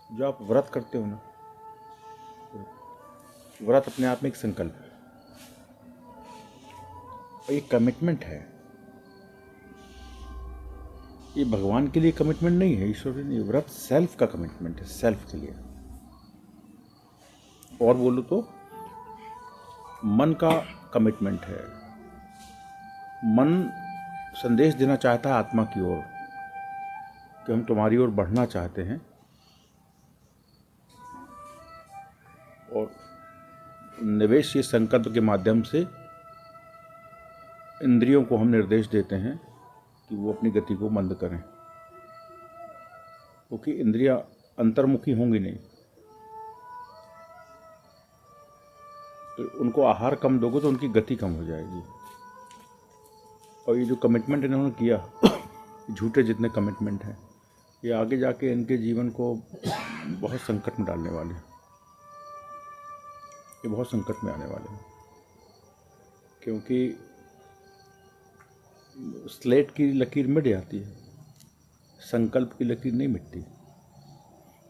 जो आप व्रत करते हो ना, व्रत अपने आप में एक संकल्प है और एक कमिटमेंट है। ये भगवान के लिए कमिटमेंट नहीं है, ईश्वर नहीं, व्रत सेल्फ का कमिटमेंट है, सेल्फ के लिए। और बोलो तो मन का कमिटमेंट है। मन संदेश देना चाहता है आत्मा की ओर कि हम तुम्हारी ओर बढ़ना चाहते हैं, और निवेश ये संकल्प के माध्यम से इंद्रियों को हम निर्देश देते हैं कि वो अपनी गति को मंद करें, क्योंकि इंद्रियां अंतर्मुखी होंगी नहीं। तो उनको आहार कम दोगे तो उनकी गति कम हो जाएगी। और ये जो कमिटमेंट इन्होंने किया, झूठे जितने कमिटमेंट हैं, ये आगे जाके इनके जीवन को बहुत संकट में डालने वाले हैं। ये बहुत संकट में आने वाले हैं, क्योंकि स्लेट की लकीर मिट जाती है, संकल्प की लकीर नहीं मिटती।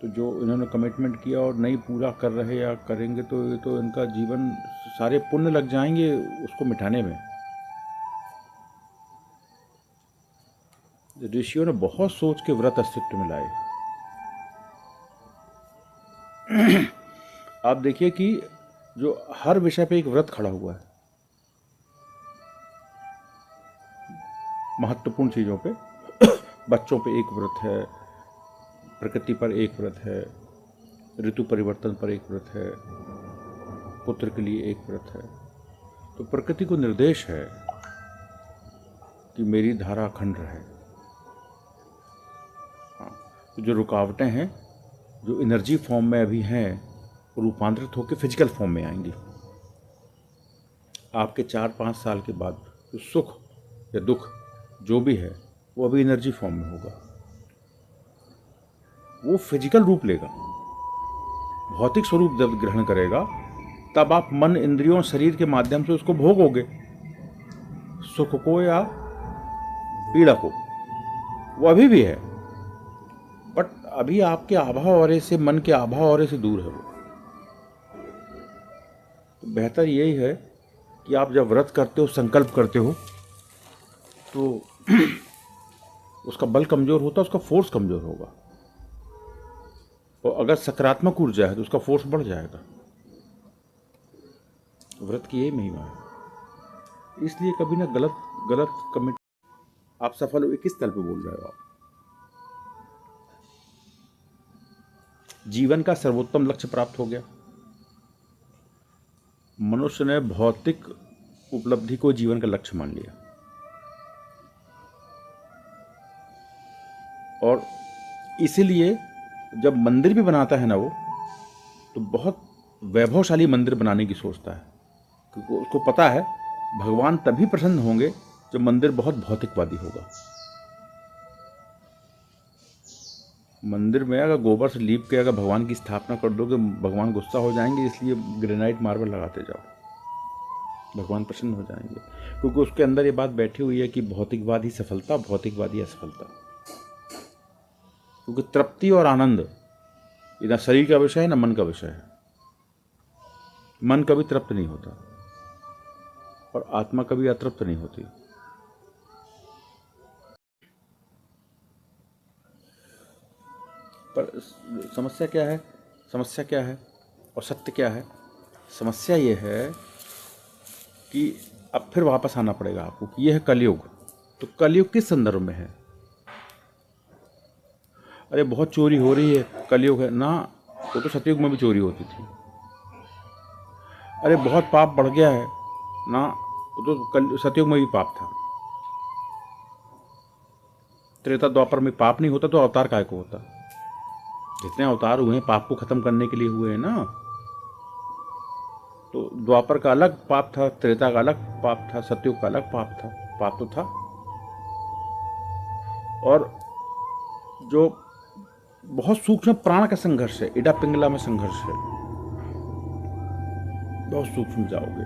तो जो इन्होंने कमिटमेंट किया और नहीं पूरा कर रहे या करेंगे तो ये तो इनका जीवन, सारे पुण्य लग जाएंगे उसको मिटाने में। ऋषियों ने बहुत सोच के व्रत अस्तित्व में लाए। आप देखिए कि जो हर विषय पे एक व्रत खड़ा हुआ है, महत्वपूर्ण चीज़ों पे, बच्चों पे एक व्रत है, प्रकृति पर एक व्रत है, ऋतु परिवर्तन पर एक व्रत है, पुत्र के लिए एक व्रत है। तो प्रकृति को निर्देश है कि मेरी धारा अखंड रहे। हाँ, तो जो रुकावटें हैं, जो एनर्जी फॉर्म में अभी हैं, रूपांतरित होकर फिजिकल फॉर्म में आएंगी। आपके 4-5 साल के बाद जो सुख या दुख जो भी है, वो अभी एनर्जी फॉर्म में होगा, वो फिजिकल रूप लेगा, भौतिक स्वरूप जब ग्रहण करेगा, तब आप मन, इंद्रियों, शरीर के माध्यम से उसको भोगोगे, सुख को या पीड़ा को। वो अभी भी है, बट अभी आपके आभा औरे से, मन के आभा औरे से दूर है वो। तो बेहतर यही है कि आप जब व्रत करते हो, संकल्प करते हो, तो उसका बल कमज़ोर होता है, उसका फोर्स कमज़ोर होगा। और अगर सकारात्मक ऊर्जा है तो उसका फोर्स बढ़ जाएगा। व्रत की यही महिमा है। इसलिए कभी ना गलत कमिट। आप सफल हुए किस तल पे बोल रहे हो? आप जीवन का सर्वोत्तम लक्ष्य प्राप्त हो गया। मनुष्य ने भौतिक उपलब्धि को जीवन का लक्ष्य मान लिया, और इसीलिए जब मंदिर भी बनाता है ना वो, तो बहुत वैभवशाली मंदिर बनाने की सोचता है, क्योंकि उसको पता है भगवान तभी प्रसन्न होंगे जब मंदिर बहुत भौतिकवादी होगा। मंदिर में अगर गोबर से लीप के अगर भगवान की स्थापना कर दोगे, भगवान गुस्सा हो जाएंगे। इसलिए ग्रेनाइट मार्बल लगाते जाओ, भगवान प्रसन्न हो जाएंगे, क्योंकि उसके अंदर ये बात बैठी हुई है कि भौतिकवाद ही सफलता, भौतिकवाद ही असफलता। क्योंकि तृप्ति और आनंद ये ना शरीर का विषय है, ना मन का विषय है। मन कभी तृप्त नहीं होता और आत्मा कभी अतृप्त नहीं होती। पर समस्या क्या है? समस्या क्या है और सत्य क्या है? समस्या ये है कि अब फिर वापस आना पड़ेगा आपको कि यह है कलयुग। तो कलयुग किस संदर्भ में है? अरे बहुत चोरी हो रही है, कलयुग है ना? वो तो सतयुग में भी चोरी होती थी। अरे बहुत पाप बढ़ गया है ना? वो तो सतयुग में भी पाप था। त्रेता द्वापर में पाप नहीं होता तो अवतार काहे को होता? जितने अवतार हुए हैं पाप को खत्म करने के लिए हुए हैं ना। तो द्वापर का अलग पाप था, त्रेता का अलग पाप था, सतयुग का अलग पाप था। पाप तो था। और जो बहुत सूक्ष्म प्राण का संघर्ष है, इडा पिंगला में संघर्ष है, बहुत सूक्ष्म जाओगे।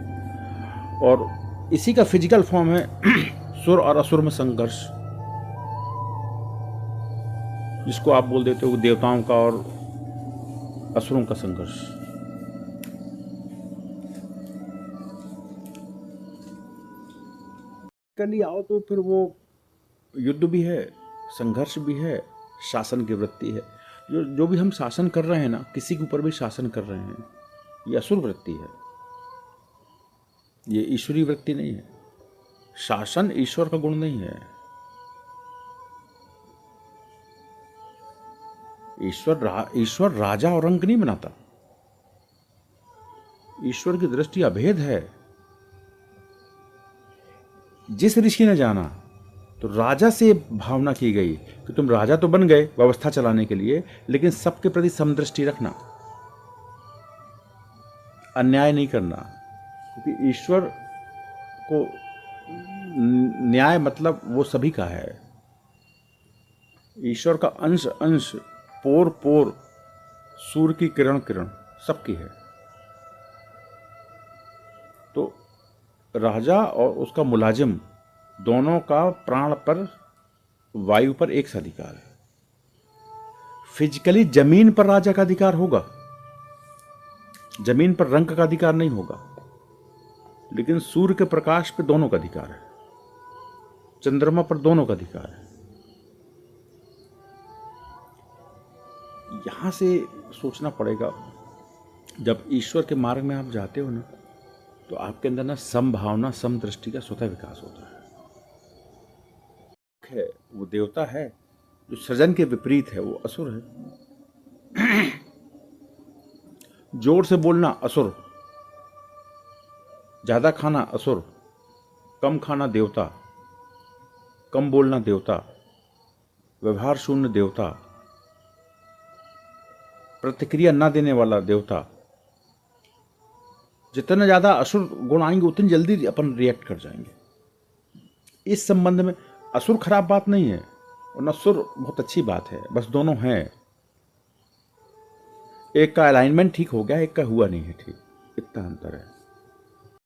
और इसी का फिजिकल फॉर्म है सुर और असुर में संघर्ष, जिसको आप बोल देते हो देवताओं का और असुरों का संघर्ष। कल आओ तो फिर वो युद्ध भी है, संघर्ष भी है, शासन की वृत्ति है। जो भी हम शासन कर रहे हैं ना, किसी के ऊपर भी शासन कर रहे हैं, ये असुर वृत्ति है, ये ईश्वरी वृत्ति नहीं है। शासन ईश्वर का गुण नहीं है। ईश्वर राजा और रंक नहीं बनाता। ईश्वर की दृष्टि अभेद है। जिस ऋषि ने जाना तो राजा से भावना की गई कि तुम राजा तो बन गए व्यवस्था चलाने के लिए, लेकिन सबके प्रति समदृष्टि रखना, अन्याय नहीं करना, क्योंकि ईश्वर को न्याय मतलब वो सभी का है। ईश्वर का अंश अंश, पोर पोर, सूर्य की किरण किरण सबकी है। तो राजा और उसका मुलाजिम दोनों का प्राण पर, वायु पर एक सा अधिकार है। फिजिकली जमीन पर राजा का अधिकार होगा, जमीन पर रंक का अधिकार नहीं होगा, लेकिन सूर्य के प्रकाश पे दोनों का अधिकार है, चंद्रमा पर दोनों का अधिकार है। यहां से सोचना पड़ेगा, जब ईश्वर के मार्ग में आप जाते हो ना, तो आपके अंदर ना समभावना, समदृष्टि का स्वतः विकास होता है। वो देवता है जो सृजन के विपरीत है, वो असुर है। जोर से बोलना असुर, ज्यादा खाना असुर, कम खाना देवता, कम बोलना देवता, व्यवहार शून्य देवता, प्रतिक्रिया न देने वाला देवता। जितना ज्यादा असुर गुण आएंगे उतनी जल्दी अपन रिएक्ट कर जाएंगे। इस संबंध में असुर खराब बात नहीं है और नसुर बहुत अच्छी बात है, बस दोनों हैं। एक का अलाइनमेंट ठीक हो गया, एक का हुआ नहीं है ठीक, इतना अंतर है।